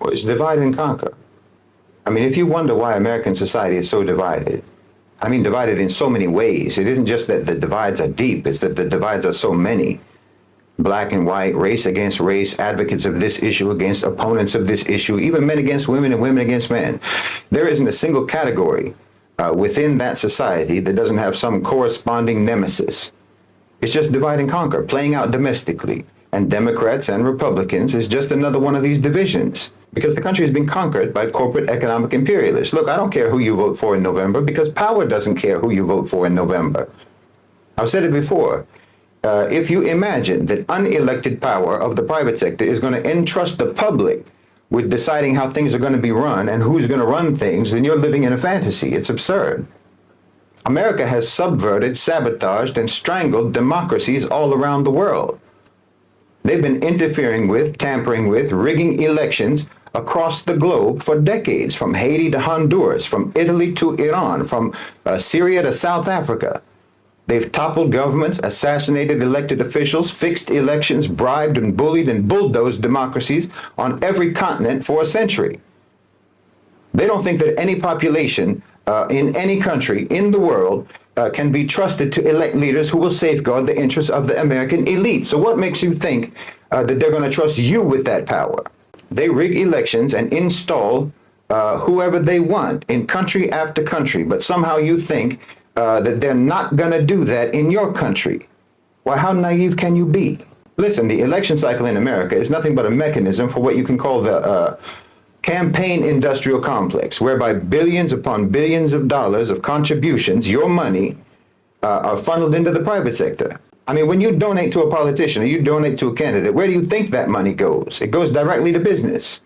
Well, it's divide and conquer. I mean, if you wonder why American society is so divided, I mean, divided in so many ways. It isn't just that the divides are deep, it's that the divides are so many. Black and white, race against race, advocates of this issue against opponents of this issue, even men against women and women against men. There isn't a single category within that society that doesn't have some corresponding nemesis. It's just divide and conquer, playing out domestically. And Democrats and Republicans is just another one of these divisions, because the country has been conquered by corporate economic imperialists. Look, I don't care who you vote for in November, because power doesn't care who you vote for in November. I've said it before. If you imagine that unelected power of the private sector is going to entrust the public with deciding how things are going to be run and who's going to run things, then you're living in a fantasy. It's absurd. America has subverted, sabotaged, and strangled democracies all around the world. They've been interfering with, tampering with, rigging elections across the globe for decades, from Haiti to Honduras, from Italy to Iran, from Syria to South Africa. They've toppled governments, assassinated elected officials, fixed elections, bribed and bullied and bulldozed democracies on every continent for a century. They don't think that any population in any country in the world can be trusted to elect leaders who will safeguard the interests of the American elite. So what makes you think that they're going to trust you with that power? They rig elections and install whoever they want in country after country, but somehow you think that they're not going to do that in your country. Why, how naive can you be? Listen, the election cycle in America is nothing but a mechanism for what you can call the campaign industrial complex, whereby billions upon billions of dollars of contributions, your money, are funneled into the private sector. I mean, when you donate to a politician or you donate to a candidate, where do you think that money goes? It goes directly to business.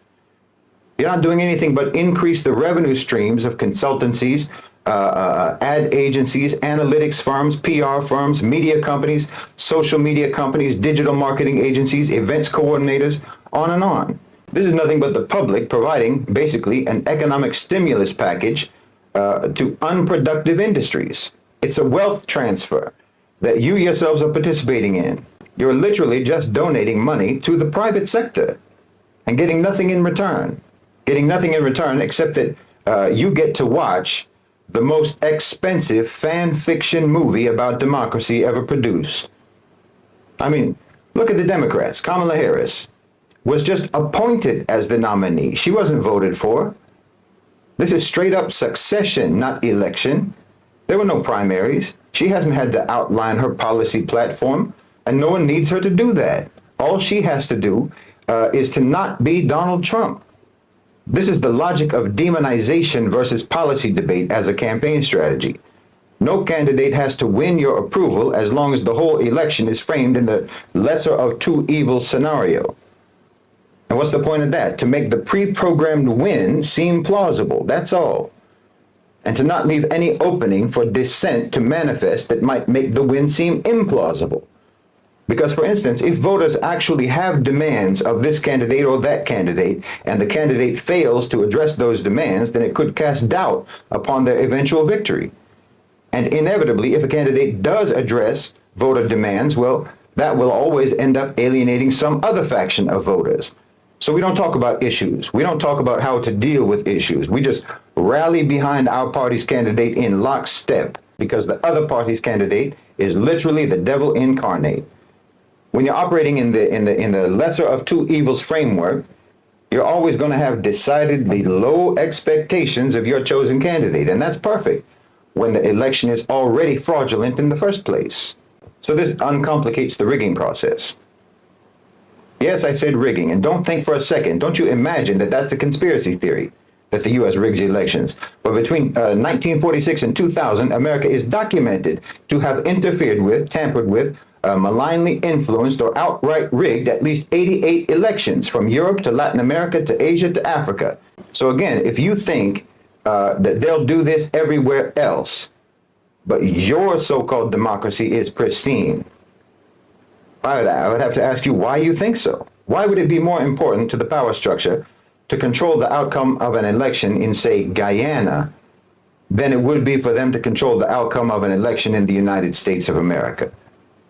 You're not doing anything but increase the revenue streams of consultancies, ad agencies, analytics firms, PR firms, media companies, social media companies, digital marketing agencies, events coordinators, on and on. This is nothing but the public providing basically an economic stimulus package to unproductive industries. It's a wealth transfer that you yourselves are participating in. You're literally just donating money to the private sector and getting nothing in return. Getting nothing in return except that you get to watch the most expensive fan fiction movie about democracy ever produced. I mean, look at the Democrats. Kamala Harris was just appointed as the nominee. She wasn't voted for. This is straight up succession, not election. There were no primaries. She hasn't had to outline her policy platform, and no one needs her to do that. All she has to do is to not be Donald Trump. This is the logic of demonization versus policy debate as a campaign strategy. No candidate has to win your approval as long as the whole election is framed in the lesser of two evils scenario. And what's the point of that? To make the pre-programmed win seem plausible, that's all. And to not leave any opening for dissent to manifest that might make the win seem implausible. Because, for instance, if voters actually have demands of this candidate or that candidate, and the candidate fails to address those demands, then it could cast doubt upon their eventual victory. And inevitably, if a candidate does address voter demands, well, that will always end up alienating some other faction of voters. So we don't talk about issues. We don't talk about how to deal with issues. We just rally behind our party's candidate in lockstep, because the other party's candidate is literally the devil incarnate. When you're operating in the lesser of two evils framework, you're always going to have decidedly low expectations of your chosen candidate, and that's perfect when the election is already fraudulent in the first place. So this uncomplicates the rigging process. Yes, I said rigging, and don't think for a second, don't you imagine that that's a conspiracy theory, that the U.S. rigs elections. But between 1946 and 2000, America is documented to have interfered with, tampered with, malignly influenced or outright rigged at least 88 elections from Europe to Latin America to Asia to Africa. So again, if you think that they'll do this everywhere else, but your so-called democracy is pristine, I would have to ask you why you think so. Why would it be more important to the power structure to control the outcome of an election in, say, Guyana, than it would be for them to control the outcome of an election in the United States of America?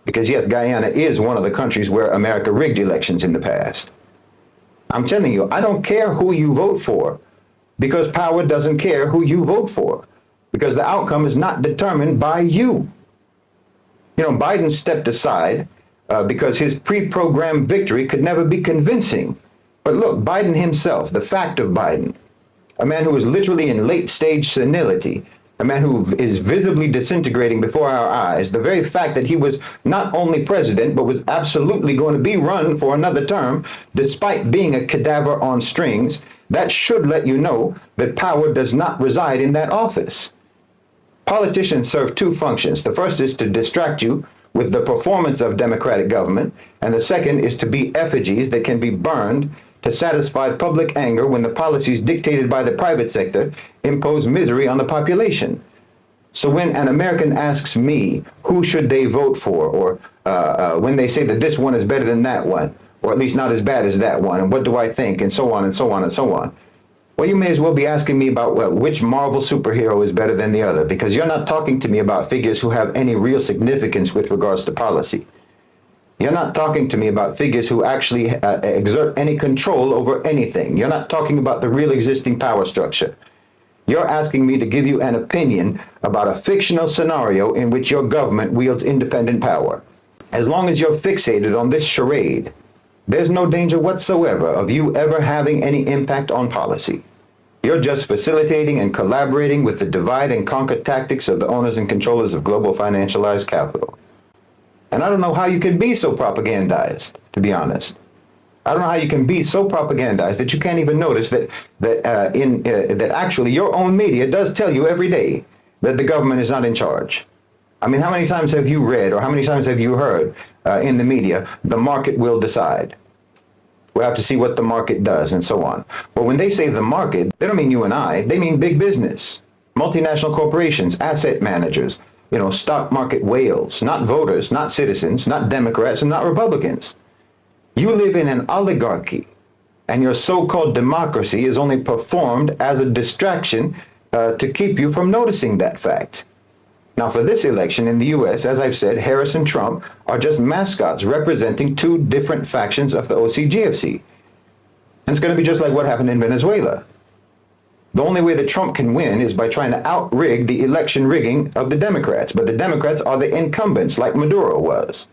Because yes, Guyana is one of the countries where America rigged elections in the past. I'm telling you, I don't care who you vote for, because power doesn't care who you vote for, because the outcome is not determined by you. You know, Biden stepped aside because his pre-programmed victory could never be convincing. But look, Biden himself, the fact of Biden, a man who is literally in late-stage senility, a man who is visibly disintegrating before our eyes, the very fact that he was not only president, but was absolutely going to be run for another term, despite being a cadaver on strings, that should let you know that power does not reside in that office. Politicians serve two functions. The first is to distract you with the performance of democratic government, and the second is to be effigies that can be burned to satisfy public anger when the policies dictated by the private sector impose misery on the population. So when an American asks me who should they vote for, or when they say that this one is better than that one, or at least not as bad as that one, and what do I think, and so on and so on and so on, well, you may as well be asking me about which Marvel superhero is better than the other, because you're not talking to me about figures who have any real significance with regards to policy. You're not talking to me about figures who actually exert any control over anything. You're not talking about the real existing power structure. You're asking me to give you an opinion about a fictional scenario in which your government wields independent power. As long as you're fixated on this charade, there's no danger whatsoever of you ever having any impact on policy. You're just facilitating and collaborating with the divide and conquer tactics of the owners and controllers of global financialized capital. And I don't know how you can be so propagandized, to be honest. I don't know how you can be so propagandized that you can't even notice that actually your own media does tell you every day that the government is not in charge. I mean, how many times have you read, or how many times have you heard in the media, the market will decide? We'll have to see what the market does, and so on. But when they say the market, they don't mean you and I. They mean big business, multinational corporations, asset managers, stock market whales, not voters, not citizens, not Democrats, and not Republicans. You live in an oligarchy, and your so-called democracy is only performed as a distraction to keep you from noticing that fact. Now, for this election in the U.S., as I've said, Harris and Trump are just mascots representing two different factions of the OCGFC. And it's going to be just like what happened in Venezuela. The only way that Trump can win is by trying to out-rig the election rigging of the Democrats. But the Democrats are the incumbents, like Maduro was.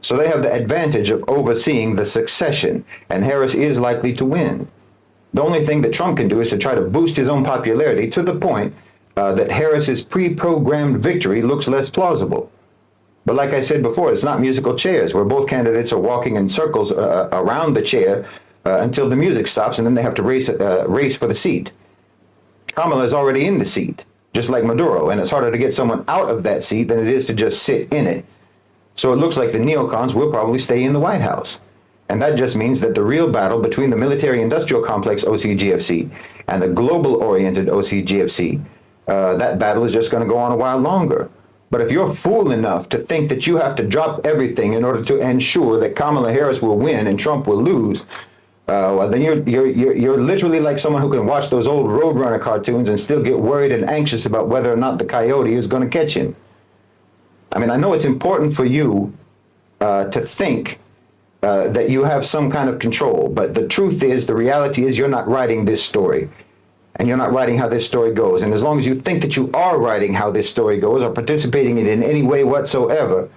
So they have the advantage of overseeing the succession, and Harris is likely to win. The only thing that Trump can do is to try to boost his own popularity to the point that Harris's pre-programmed victory looks less plausible. But like I said before, it's not musical chairs where both candidates are walking in circles around the chair until the music stops, and then they have to race for the seat. Kamala is already in the seat, just like Maduro, and it's harder to get someone out of that seat than it is to just sit in it. So it looks like the neocons will probably stay in the White House. And that just means that the real battle between the military-industrial complex OCGFC and the global-oriented OCGFC, that battle is just going to go on a while longer. But if you're fool enough to think that you have to drop everything in order to ensure that Kamala Harris will win and Trump will lose, well, then you're literally like someone who can watch those old Roadrunner cartoons and still get worried and anxious about whether or not the coyote is going to catch him. I mean, I know it's important for you to think that you have some kind of control, but the truth is, the reality is, you're not writing this story. And you're not writing how this story goes. And as long as you think that you are writing how this story goes or participating in it in any way whatsoever,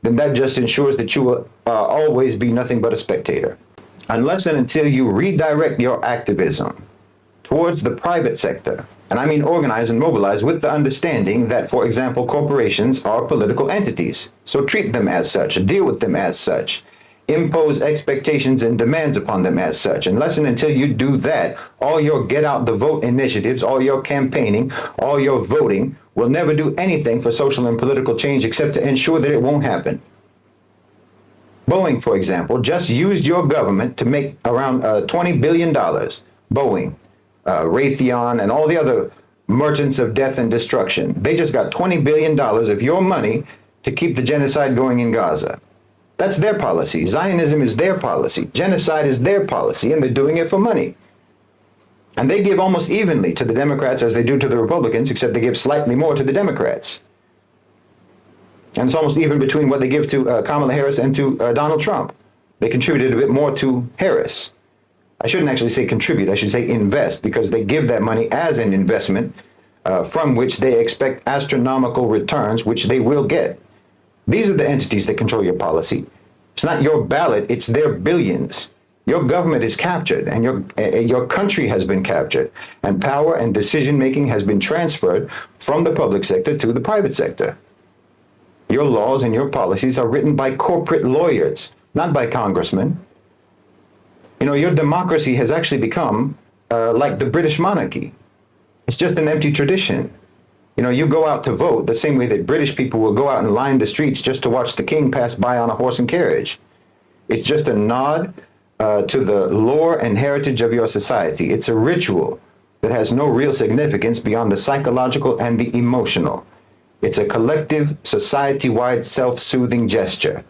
then that just ensures that you will always be nothing but a spectator. Unless and until you redirect your activism towards the private sector, and I mean organize and mobilize with the understanding that, for example, corporations are political entities. So treat them as such, deal with them as such. Impose expectations and demands upon them as such. Unless and until you do that, all your get out the vote initiatives, all your campaigning, all your voting will never do anything for social and political change except to ensure that it won't happen. Boeing, for example, just used your government to make around $20 billion. Boeing, Raytheon, and all the other merchants of death and destruction. They just got $20 billion of your money to keep the genocide going in Gaza. That's their policy. Zionism is their policy. Genocide is their policy, and they're doing it for money. And they give almost evenly to the Democrats as they do to the Republicans, except they give slightly more to the Democrats. And it's almost even between what they give to Kamala Harris and to Donald Trump. They contributed a bit more to Harris. I shouldn't actually say contribute, I should say invest, because they give that money as an investment from which they expect astronomical returns, which they will get. These are the entities that control your policy. It's not your ballot, it's their billions. Your government is captured, and your country has been captured, and power and decision making has been transferred from the public sector to the private sector. Your laws and your policies are written by corporate lawyers, not by congressmen. You know, your democracy has actually become like the British monarchy. It's just an empty tradition. You know, you go out to vote the same way that British people will go out and line the streets just to watch the king pass by on a horse and carriage. It's just a nod to the lore and heritage of your society. It's a ritual that has no real significance beyond the psychological and the emotional. It's a collective, society-wide, self-soothing gesture.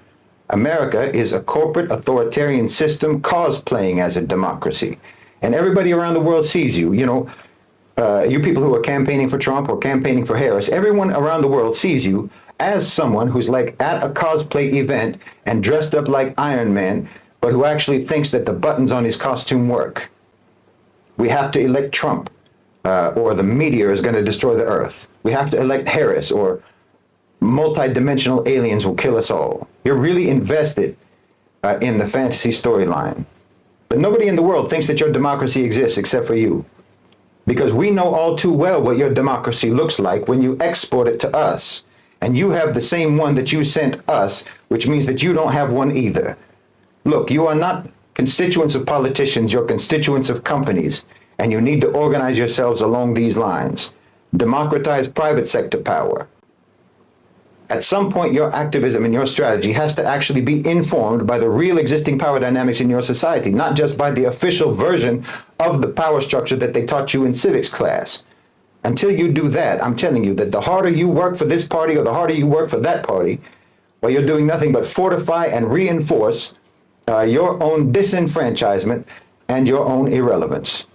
America is a corporate authoritarian system cosplaying as a democracy. And everybody around the world sees you. You know, you people who are campaigning for Trump or campaigning for Harris, everyone around the world sees you as someone who's like at a cosplay event and dressed up like Iron Man, but who actually thinks that the buttons on his costume work. We have to elect Trump, or the meteor is going to destroy the earth. We have to elect Harris, or multi-dimensional aliens will kill us all. You're really invested in the fantasy storyline. But nobody in the world thinks that your democracy exists except for you. Because we know all too well what your democracy looks like when you export it to us. And you have the same one that you sent us, which means that you don't have one either. Look, you are not constituents of politicians, you're constituents of companies, and you need to organize yourselves along these lines. Democratize private sector power. At some point, your activism and your strategy has to actually be informed by the real existing power dynamics in your society, not just by the official version of the power structure that they taught you in civics class. Until you do that, I'm telling you that the harder you work for this party or the harder you work for that party, well, you're doing nothing but fortify and reinforce your own disenfranchisement and your own irrelevance.